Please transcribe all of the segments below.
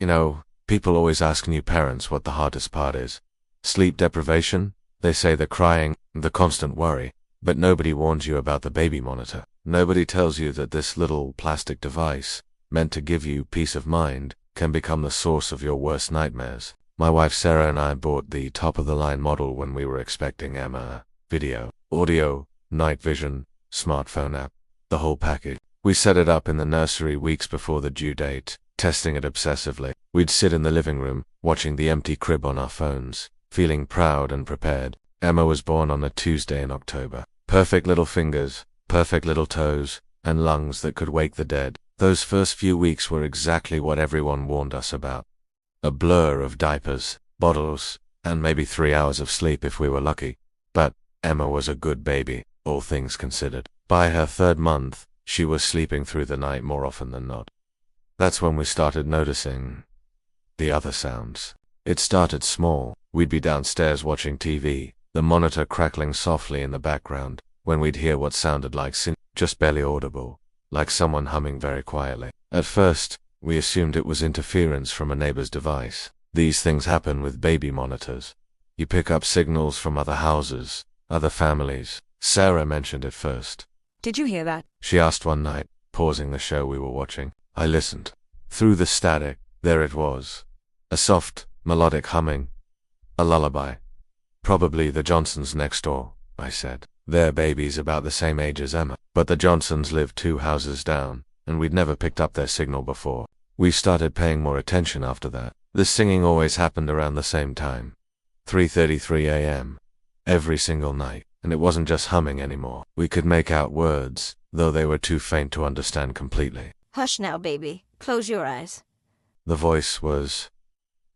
You know, people always ask new parents what the hardest part is. Sleep deprivation? They say the crying, the constant worry. But nobody warns you about the baby monitor. Nobody tells you that this little plastic device, meant to give you peace of mind, can become the source of your worst nightmares. My wife Sarah and I bought the top-of-the-line model when we were expecting Emma. Video, audio, night vision, smartphone app, the whole package. We set it up in the nursery weeks before the due date, testing it obsessively. We'd sit in the living room, watching the empty crib on our phones, feeling proud and prepared. Emma was born on a Tuesday in October. Perfect little fingers, perfect little toes, and lungs that could wake the dead. Those first few weeks were exactly what everyone warned us about. A blur of diapers, bottles, and maybe 3 hours of sleep if we were lucky. But Emma was a good baby, all things considered. By her 3rd month, she was sleeping through the night more often than not. That's when we started noticing the other sounds. It started small. We'd be downstairs watching TV, the monitor crackling softly in the background, when we'd hear what sounded like just barely audible, like someone humming very quietly. At first, we assumed it was interference from a neighbor's device. These things happen with baby monitors. You pick up signals from other houses, other families. Sarah mentioned it first. Did you hear that? She asked one night, pausing the show we were watching. I listened. Through the static, there it was. A soft, melodic humming. A lullaby. Probably the Johnsons next door, I said. Their baby's about the same age as Emma, but the Johnsons lived 2 houses down, and we'd never picked up their signal before. We started paying more attention after that. The singing always happened around the same time. 3:33 a.m. Every single night, and it wasn't just humming anymore. We could make out words, though they were too faint to understand completely. Hush now, baby. Close your eyes. The voice was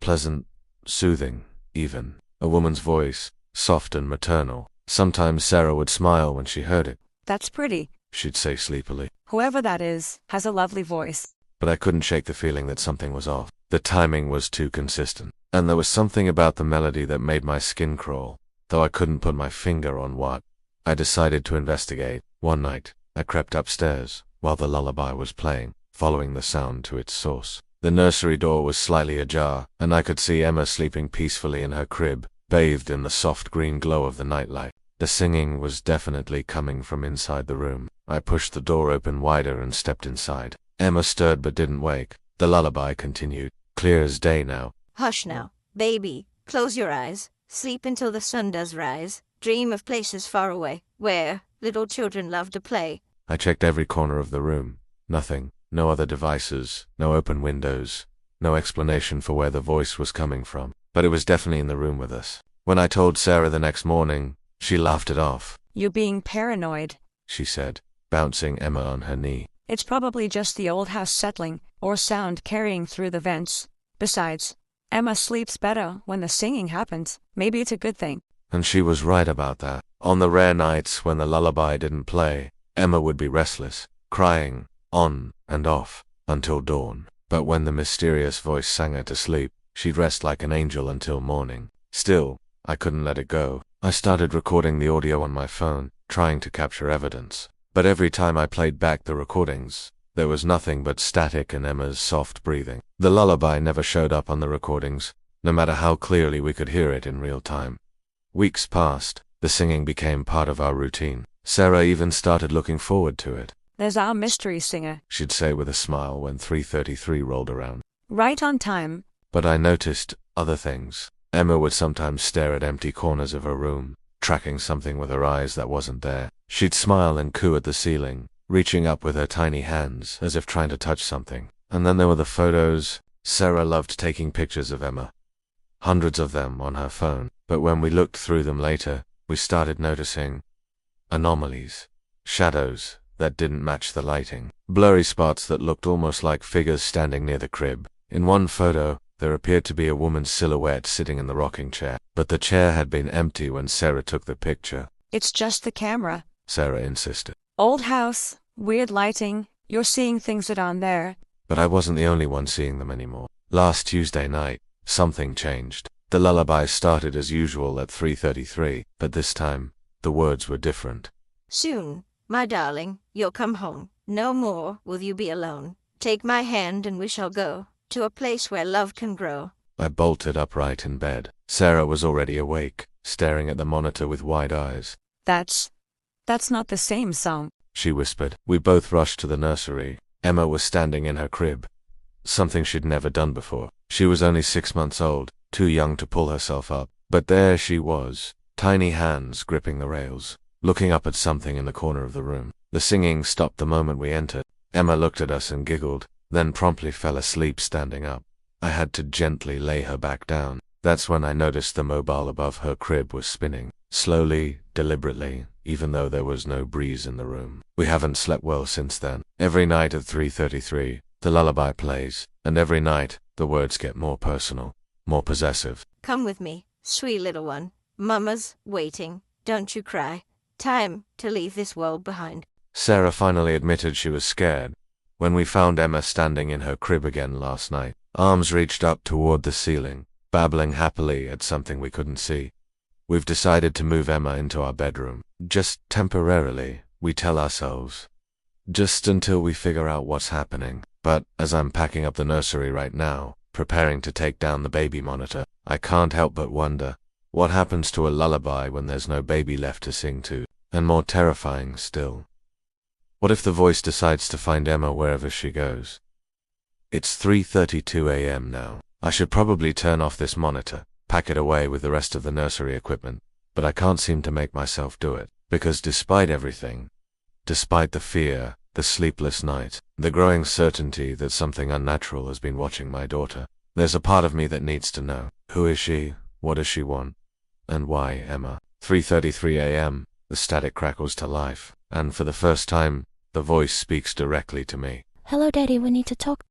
pleasant, soothing, even. A woman's voice, soft and maternal. Sometimes Sarah would smile when she heard it. That's pretty. She'd say sleepily. Whoever that is, has a lovely voice. But I couldn't shake the feeling that something was off. The timing was too consistent. And there was something about the melody that made my skin crawl, though I couldn't put my finger on what. I decided to investigate. One night, I crept upstairs, while the lullaby was playing, following the sound to its source. The nursery door was slightly ajar, and I could see Emma sleeping peacefully in her crib, bathed in the soft green glow of the nightlight. The singing was definitely coming from inside the room. I pushed the door open wider and stepped inside. Emma stirred but didn't wake. The lullaby continued, clear as day now. Hush now, baby. Close your eyes. Sleep until the sun does rise. Dream of places far away, where little children love to play. I checked every corner of the room. Nothing. No other devices. No open windows. No explanation for where the voice was coming from. But it was definitely in the room with us. When I told Sarah the next morning, she laughed it off. You're being paranoid, she said, bouncing Emma on her knee. It's probably just the old house settling, or sound carrying through the vents. Besides, Emma sleeps better when the singing happens. Maybe it's a good thing. And she was right about that. On the rare nights when the lullaby didn't play, Emma would be restless, crying, on and off, until dawn. But when the mysterious voice sang her to sleep, she'd rest like an angel until morning. Still, I couldn't let it go. I started recording the audio on my phone, trying to capture evidence. But every time I played back the recordings, there was nothing but static and Emma's soft breathing. The lullaby never showed up on the recordings, no matter how clearly we could hear it in real time. Weeks passed. The singing became part of our routine. Sarah even started looking forward to it. There's our mystery singer, She'd say with a smile when 3:33 rolled around. right on time. But I noticed other things. Emma would sometimes stare at empty corners of her room, tracking something with her eyes that wasn't there. She'd smile and coo at the ceiling, reaching up with her tiny hands, as if trying to touch something. And then there were the photos. Sarah loved taking pictures of Emma. Hundreds of them on her phone. But when we looked through them later, we started noticing anomalies. Shadows that didn't match the lighting. Blurry spots that looked almost like figures standing near the crib. In one photo, there appeared to be a woman's silhouette sitting in the rocking chair. But the chair had been empty when Sarah took the picture. It's just the camera. Sarah insisted. Old house, weird lighting. You're seeing things that aren't there. But I wasn't the only one seeing them anymore. Last Tuesday night, something changed. The lullaby started as usual at 3:33, but this time, the words were different. Soon, my darling, you'll come home. No more will you be alone. Take my hand and we shall go to a place where love can grow. I bolted upright in bed. Sarah was already awake, staring at the monitor with wide eyes. That's not the same song, she whispered. We both rushed to the nursery. Emma was standing in her crib, something she'd never done before. She was only 6 months old, too young to pull herself up, but there she was, tiny hands gripping the rails, looking up at something in the corner of the room. The singing stopped the moment we entered. Emma looked at us and giggled, then promptly fell asleep standing up. I had to gently lay her back down. That's when I noticed the mobile above her crib was spinning, slowly, deliberately, even though there was no breeze in the room. We haven't slept well since then. Every night at 3:33, the lullaby plays, and every night, the words get more personal, more possessive. Come with me, sweet little one. Mama's waiting. Don't you cry. Time to leave this world behind. Sarah finally admitted she was scared when we found Emma standing in her crib again last night, arms reached up toward the ceiling, babbling happily at something we couldn't see. We've decided to move Emma into our bedroom. Just temporarily, we tell ourselves. Just until we figure out what's happening. But as I'm packing up the nursery right now, preparing to take down the baby monitor, I can't help but wonder, what happens to a lullaby when there's no baby left to sing to? And more terrifying still, what if the voice decides to find Emma wherever she goes? It's 3:32 a.m. now. I should probably turn off this monitor, pack it away with the rest of the nursery equipment, but I can't seem to make myself do it, because despite everything, despite the fear, the sleepless night, the growing certainty that something unnatural has been watching my daughter, there's a part of me that needs to know. Who is she? What does she want? And why Emma? 3:33 a.m., the static crackles to life, and for the first time, the voice speaks directly to me. Hello, Daddy, we need to talk.